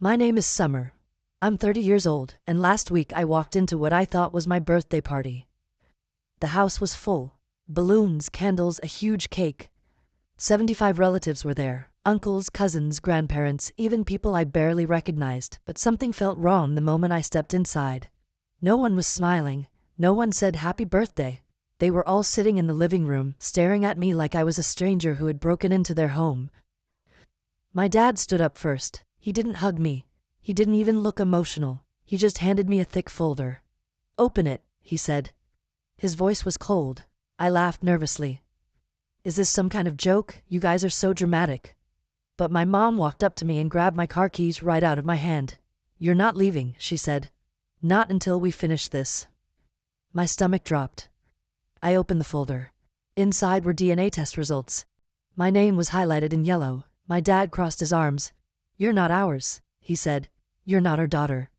My name is Summer. I'm 30 years old, and last week I walked into what I thought was my birthday party. The house was full. Balloons, candles, a huge cake. 75 relatives were there. Uncles, cousins, grandparents, even people I barely recognized, but something felt wrong the moment I stepped inside. No one was smiling. No one said happy birthday. They were all sitting in the living room, staring at me like I was a stranger who had broken into their home. My dad stood up first. He didn't hug me. He didn't even look emotional. He just handed me a thick folder. "Open it," he said. His voice was cold. I laughed nervously. "Is this some kind of joke? You guys are so dramatic." But my mom walked up to me and grabbed my car keys right out of my hand. "You're not leaving," she said. "Not until we finish this." My stomach dropped. I opened the folder. Inside were DNA test results. My name was highlighted in yellow. My dad crossed his arms. "You're not ours," he said. "You're not our daughter."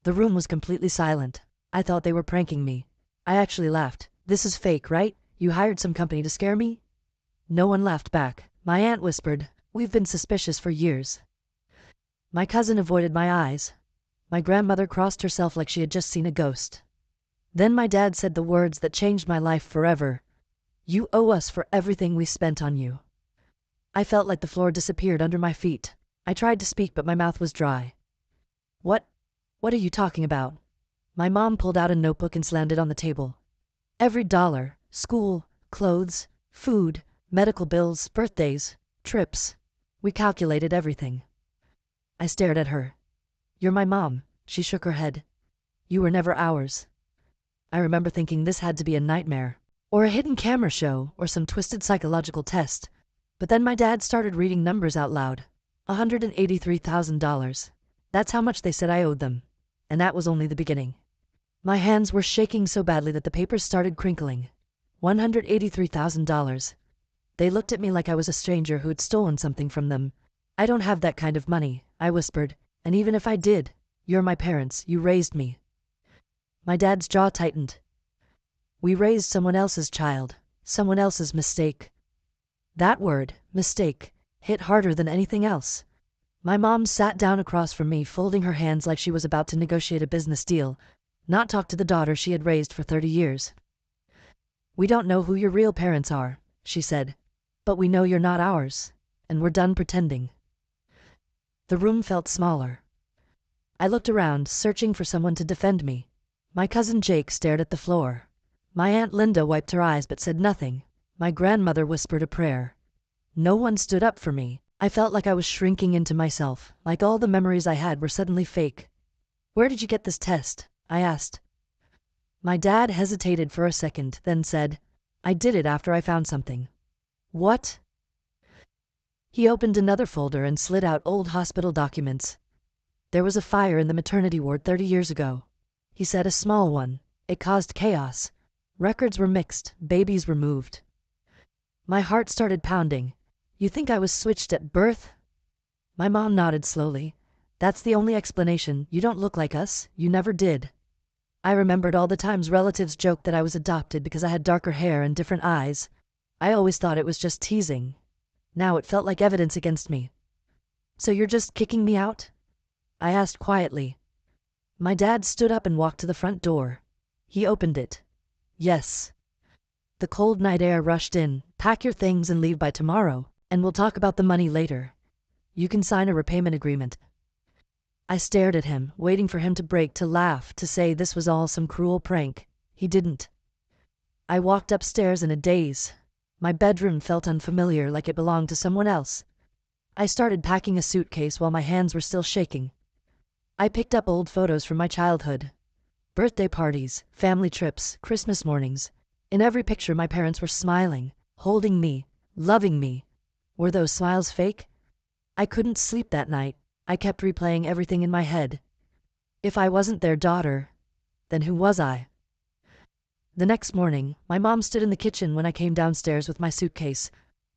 The room was completely silent. I thought they were pranking me. I actually laughed. "This is fake, right? You hired some company to scare me?" No one laughed back. My aunt whispered, "We've been suspicious for years." My cousin avoided my eyes. My grandmother crossed herself like she had just seen a ghost. Then my dad said the words that changed my life forever. "You owe us for everything we spent on you." I felt like the floor disappeared under my feet. I tried to speak, but my mouth was dry. What are you talking about?" My mom pulled out a notebook and slammed it on the table. "Every dollar. School, clothes, food, medical bills, birthdays, trips. We calculated everything." I stared at her. "You're my mom." She shook her head. "You were never ours." I remember thinking this had to be a nightmare, or a hidden camera show, or some twisted psychological test. But then my dad started reading numbers out loud. $183,000. That's how much they said I owed them. And that was only the beginning. My hands were shaking so badly that the papers started crinkling. $183,000. They looked at me like I was a stranger who had stolen something from them. "I don't have that kind of money," I whispered. "And even if I did, you're my parents. You raised me." My dad's jaw tightened. "We raised someone else's child. Someone else's mistake." That word, mistake, hit harder than anything else. My mom sat down across from me, folding her hands like she was about to negotiate a business deal, not talk to the daughter she had raised for 30 years. "We don't know who your real parents are," she said, "but we know you're not ours, and we're done pretending." The room felt smaller. I looked around, searching for someone to defend me. My cousin Jake stared at the floor. My Aunt Linda wiped her eyes but said nothing. My grandmother whispered a prayer. No one stood up for me. I felt like I was shrinking into myself, like all the memories I had were suddenly fake. "Where did you get this test?" I asked. My dad hesitated for a second, then said, "I did it after I found something." "What?" He opened another folder and slid out old hospital documents. "There was a fire in the maternity ward 30 years ago." He said, "A small one. It caused chaos. Records were mixed. Babies were moved." My heart started pounding. "You think I was switched at birth?" My mom nodded slowly. "That's the only explanation. You don't look like us. You never did." I remembered all the times relatives joked that I was adopted because I had darker hair and different eyes. I always thought it was just teasing. Now it felt like evidence against me. "So you're just kicking me out?" I asked quietly. My dad stood up and walked to the front door. He opened it. "Yes." The cold night air rushed in. "Pack your things and leave by tomorrow, and we'll talk about the money later. You can sign a repayment agreement." I stared at him, waiting for him to break, to laugh, to say this was all some cruel prank. He didn't. I walked upstairs in a daze. My bedroom felt unfamiliar, like it belonged to someone else. I started packing a suitcase while my hands were still shaking. I picked up old photos from my childhood. Birthday parties, family trips, Christmas mornings. In every picture my parents were smiling, holding me, loving me. Were those smiles fake? I couldn't sleep that night. I kept replaying everything in my head. If I wasn't their daughter, then who was I? The next morning, my mom stood in the kitchen when I came downstairs with my suitcase.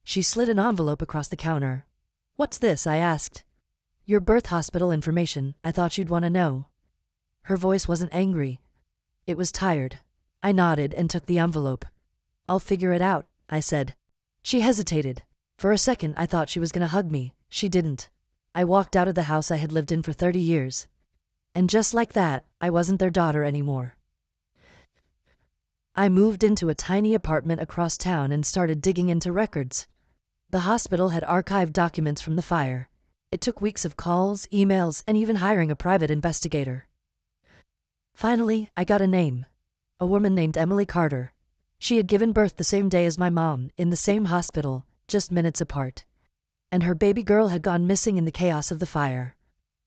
She slid an envelope across the counter. "What's this?" I asked. "Your birth hospital information. I thought you'd want to know." Her voice wasn't angry. It was tired. I nodded and took the envelope. "I'll figure it out," I said. She hesitated. For a second I thought she was going to hug me. She didn't. I walked out of the house I had lived in for 30 years. And just like that, I wasn't their daughter anymore. I moved into a tiny apartment across town and started digging into records. The hospital had archived documents from the fire. It took weeks of calls, emails, and even hiring a private investigator. Finally, I got a name. A woman named Emily Carter. She had given birth the same day as my mom, in the same hospital, just minutes apart. And her baby girl had gone missing in the chaos of the fire.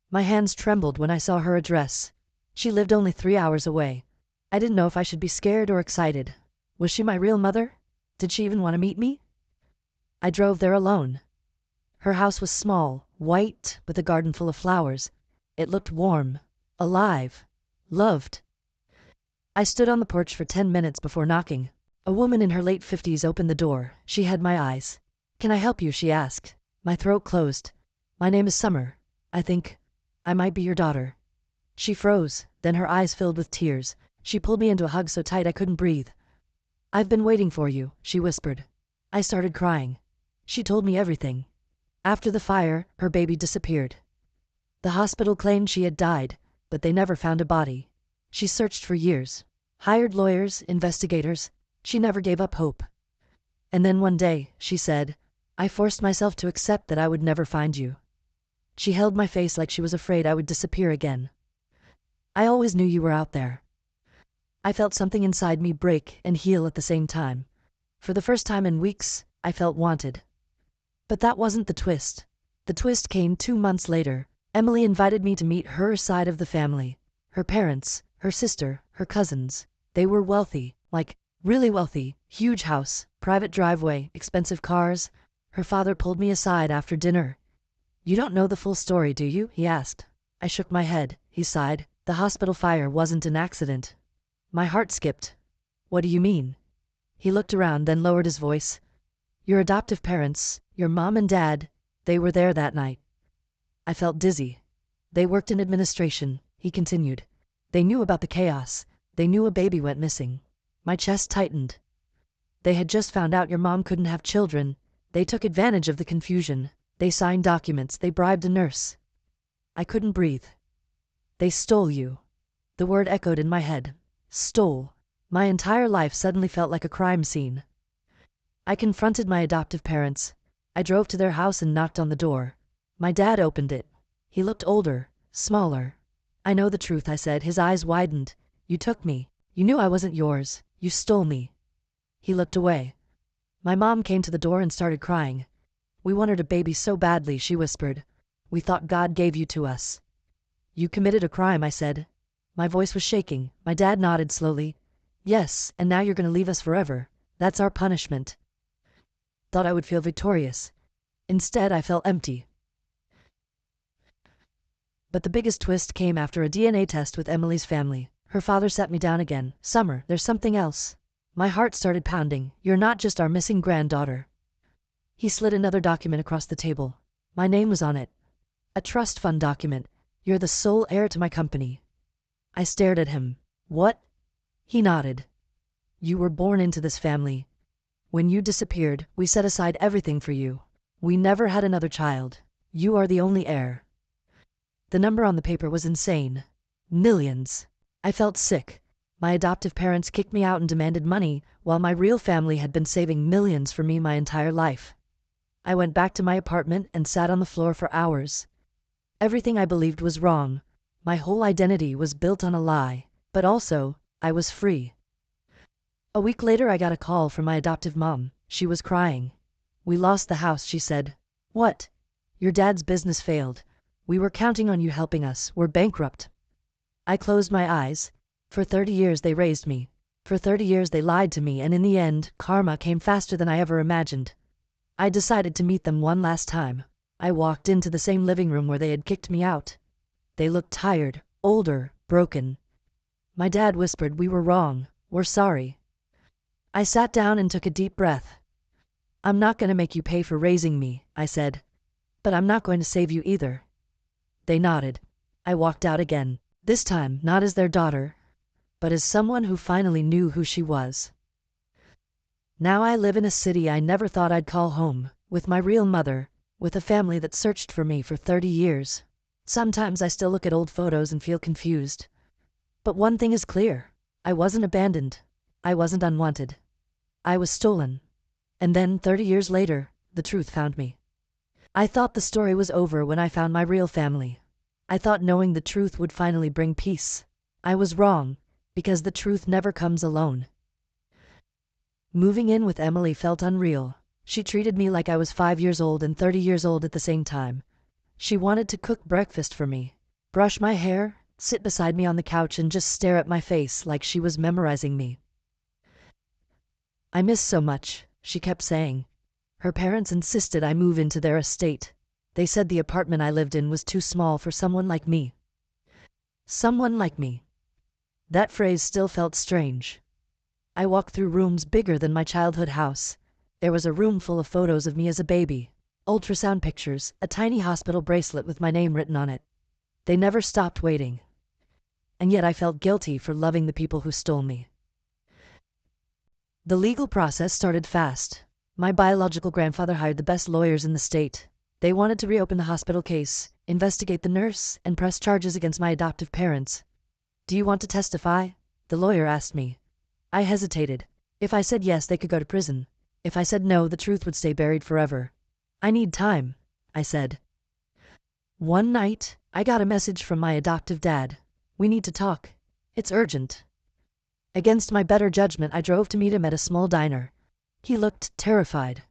My hands trembled when I saw her address. She lived only 3 hours away. I didn't know if I should be scared or excited. Was she my real mother? Did she even want to meet me? I drove there alone. Her house was small, white, with a garden full of flowers. It looked warm, alive, loved. I stood on the porch for 10 minutes before knocking. A woman in her late 50s opened the door. She had my eyes. "Can I help you?" she asked. My throat closed. "My name is Summer. I think I might be your daughter." She froze, then her eyes filled with tears. She pulled me into a hug so tight I couldn't breathe. "I've been waiting for you," she whispered. I started crying. She told me everything. After the fire, her baby disappeared. The hospital claimed she had died, but they never found a body. She searched for years, hired lawyers, investigators. She never gave up hope. And then one day, she said, "I forced myself to accept that I would never find you." She held my face like she was afraid I would disappear again. "I always knew you were out there." I felt something inside me break and heal at the same time. For the first time in weeks, I felt wanted. But that wasn't the twist. The twist came 2 months later. Emily invited me to meet her side of the family. Her parents, her sister, her cousins. They were wealthy, like really wealthy, huge house, private driveway, expensive cars. Her father pulled me aside after dinner. "You don't know the full story, do you?" he asked. I shook my head. He sighed. "The hospital fire wasn't an accident." My heart skipped. "What do you mean?" He looked around, then lowered his voice. "Your adoptive parents, your mom and dad, they were there that night." I felt dizzy. "They worked in administration," he continued. "They knew about the chaos. They knew a baby went missing." My chest tightened. "They had just found out your mom couldn't have children. They took advantage of the confusion. They signed documents. They bribed a nurse." I couldn't breathe. "They stole you." The word echoed in my head. Stole. My entire life suddenly felt like a crime scene. I confronted my adoptive parents. I drove to their house and knocked on the door. My dad opened it. He looked older, smaller. "I know the truth," I said. His eyes widened. "You took me. You knew I wasn't yours. You stole me." He looked away. My mom came to the door and started crying. "We wanted a baby so badly," she whispered. "We thought God gave you to us." "You committed a crime," I said. My voice was shaking. My dad nodded slowly. "Yes, and now you're going to leave us forever. That's our punishment." Thought I would feel victorious. Instead, I felt empty. But the biggest twist came after a DNA test with Emily's family. Her father sat me down again. "Summer, there's something else." My heart started pounding. "You're not just our missing granddaughter." He slid another document across the table. My name was on it. A trust fund document. "You're the sole heir to my company." I stared at him. "What?" He nodded. "You were born into this family. When you disappeared, we set aside everything for you. We never had another child. You are the only heir." The number on the paper was insane. Millions. I felt sick. My adoptive parents kicked me out and demanded money, while my real family had been saving millions for me my entire life. I went back to my apartment and sat on the floor for hours. Everything I believed was wrong. My whole identity was built on a lie, but also, I was free. A week later, I got a call from my adoptive mom. She was crying. "We lost the house," she said. "What?" "Your dad's business failed. We were counting on you helping us. We're bankrupt." I closed my eyes. For 30 years they raised me. For 30 years they lied to me, and in the end, karma came faster than I ever imagined. I decided to meet them one last time. I walked into the same living room where they had kicked me out. They looked tired, older, broken. My dad whispered, "We were wrong. We're sorry." I sat down and took a deep breath. "I'm not going to make you pay for raising me," I said. "But I'm not going to save you either." They nodded. I walked out again. This time, not as their daughter, but as someone who finally knew who she was. Now I live in a city I never thought I'd call home, with my real mother, with a family that searched for me for 30 years. Sometimes I still look at old photos and feel confused. But one thing is clear. I wasn't abandoned. I wasn't unwanted. I was stolen. And then, 30 years later, the truth found me. I thought the story was over when I found my real family. I thought knowing the truth would finally bring peace. I was wrong, because the truth never comes alone. Moving in with Emily felt unreal. She treated me like I was 5 years old and 30 years old at the same time. She wanted to cook breakfast for me, brush my hair, sit beside me on the couch and just stare at my face like she was memorizing me. "I miss so much," she kept saying. Her parents insisted I move into their estate. They said the apartment I lived in was too small for someone like me. Someone like me. That phrase still felt strange. I walked through rooms bigger than my childhood house. There was a room full of photos of me as a baby, ultrasound pictures, a tiny hospital bracelet with my name written on it. They never stopped waiting. And yet I felt guilty for loving the people who stole me. The legal process started fast. My biological grandfather hired the best lawyers in the state. They wanted to reopen the hospital case, investigate the nurse, and press charges against my adoptive parents. "Do you want to testify?" the lawyer asked me. I hesitated. If I said yes, they could go to prison. If I said no, the truth would stay buried forever. "I need time," I said. One night, I got a message from my adoptive dad. "We need to talk. It's urgent." Against my better judgment, I drove to meet him at a small diner. He looked terrified.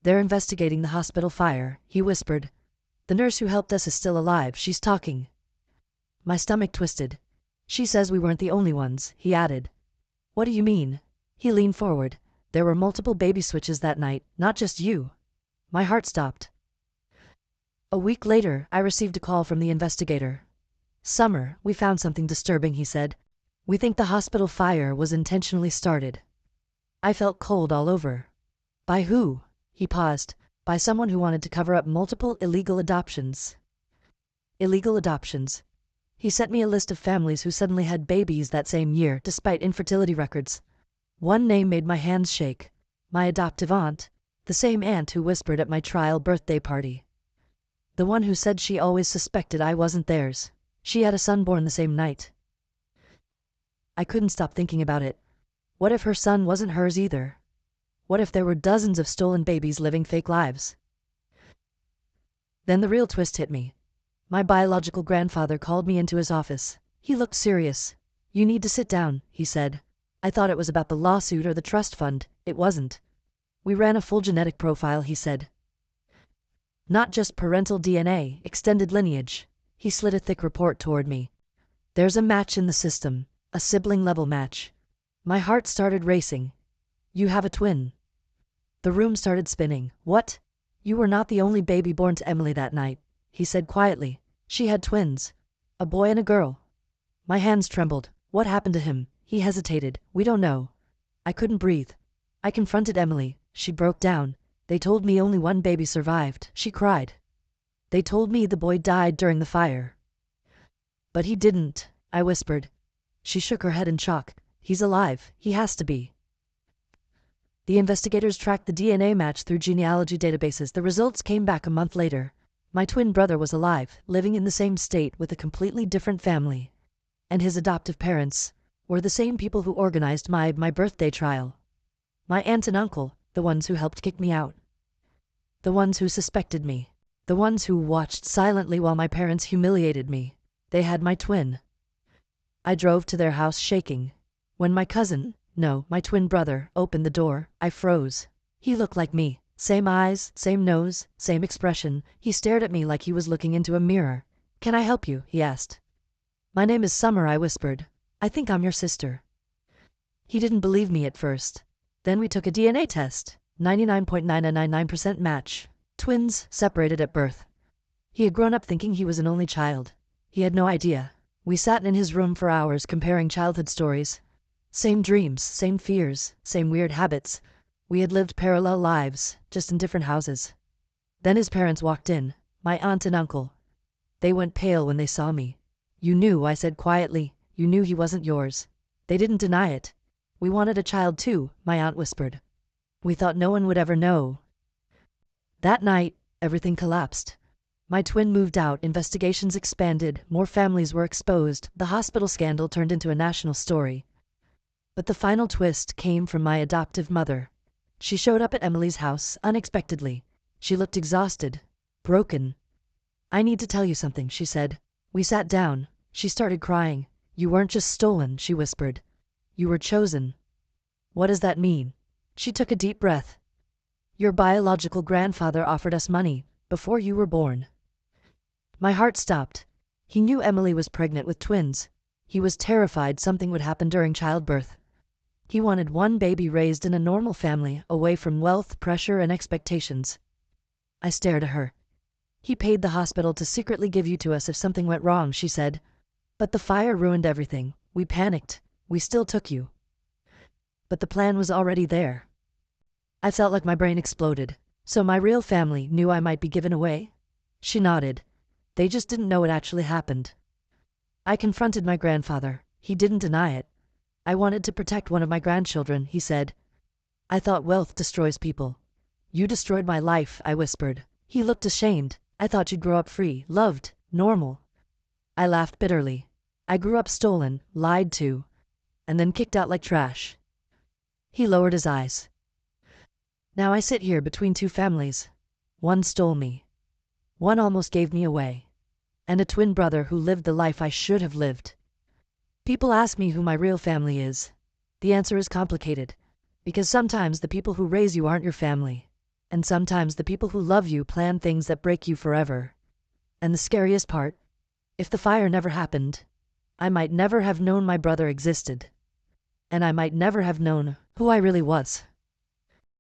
"They're investigating the hospital fire," he whispered. "The nurse who helped us is still alive. She's talking." My stomach twisted. "She says we weren't the only ones," he added. "What do you mean?" He leaned forward. "There were multiple baby switches that night, not just you." My heart stopped. A week later, I received a call from the investigator. "Summer, we found something disturbing," he said. "We think the hospital fire was intentionally started." I felt cold all over. "By who?" He paused. "By someone who wanted to cover up multiple illegal adoptions." Illegal adoptions. He sent me a list of families who suddenly had babies that same year, despite infertility records. One name made my hands shake. My adoptive aunt, the same aunt who whispered at my trial birthday party. The one who said she always suspected I wasn't theirs. She had a son born the same night. I couldn't stop thinking about it. What if her son wasn't hers either? What if there were dozens of stolen babies living fake lives? Then the real twist hit me. My biological grandfather called me into his office. He looked serious. "You need to sit down," he said. I thought it was about the lawsuit or the trust fund. It wasn't. "We ran a full genetic profile," he said. "Not just parental DNA, extended lineage." He slid a thick report toward me. "There's a match in the system, a sibling-level match." My heart started racing. "You have a twin." The room started spinning. "What?" "You were not the only baby born to Emily that night," he said quietly. "She had twins, a boy and a girl." My hands trembled. "What happened to him?" He hesitated. "We don't know." I couldn't breathe. I confronted Emily. She broke down. "They told me only one baby survived," she cried. "They told me the boy died during the fire." "But he didn't," I whispered. She shook her head in shock. "He's alive. He has to be." The investigators tracked the DNA match through genealogy databases. The results came back a month later. My twin brother was alive, living in the same state with a completely different family. And his adoptive parents were the same people who organized my birthday trial. My aunt and uncle, the ones who helped kick me out. The ones who suspected me. The ones who watched silently while my parents humiliated me. They had my twin. I drove to their house shaking. When my twin brother, opened the door, I froze. He looked like me. Same eyes, same nose, same expression. He stared at me like he was looking into a mirror. "Can I help you?" he asked. "My name is Summer," I whispered. "I think I'm your sister." He didn't believe me at first. Then we took a DNA test. 99.9999% match. Twins separated at birth. He had grown up thinking he was an only child. He had no idea. We sat in his room for hours comparing childhood stories. Same dreams, same fears, same weird habits. We had lived parallel lives, just in different houses. Then his parents walked in, my aunt and uncle. They went pale when they saw me. "You knew," I said quietly. "You knew he wasn't yours." They didn't deny it. "We wanted a child too," my aunt whispered. "We thought no one would ever know." That night, Everything collapsed. My twin moved out, investigations expanded, more families were exposed, the hospital scandal turned into a national story. But the final twist came from my adoptive mother. She showed up at Emily's house unexpectedly. She looked exhausted, broken. "I need to tell you something," she said. We sat down. She started crying. "You weren't just stolen," she whispered. "You were chosen." "What does that mean?" She took a deep breath. "Your biological grandfather offered us money before you were born." My heart stopped. He knew Emily was pregnant with twins. He was terrified something would happen during childbirth. He wanted one baby raised in a normal family, away from wealth, pressure, and expectations. I stared at her. "He paid the hospital to secretly give you to us if something went wrong," she said. "But the fire ruined everything. We panicked. We still took you. But the plan was already there." I felt like my brain exploded. "So my real family knew I might be given away?" She nodded. "They just didn't know it actually happened." I confronted my grandfather. He didn't deny it. "I wanted to protect one of my grandchildren," he said. "I thought wealth destroys people." "You destroyed my life," I whispered. He looked ashamed. "I thought you'd grow up free, loved, normal." I laughed bitterly. "I grew up stolen, lied to, and then kicked out like trash." He lowered his eyes. "Now I sit here between two families. One stole me. One almost gave me away. And a twin brother who lived the life I should have lived. People ask me who my real family is. The answer is complicated, because sometimes the people who raise you aren't your family. And sometimes the people who love you plan things that break you forever. And the scariest part, if the fire never happened, I might never have known my brother existed. And I might never have known who I really was."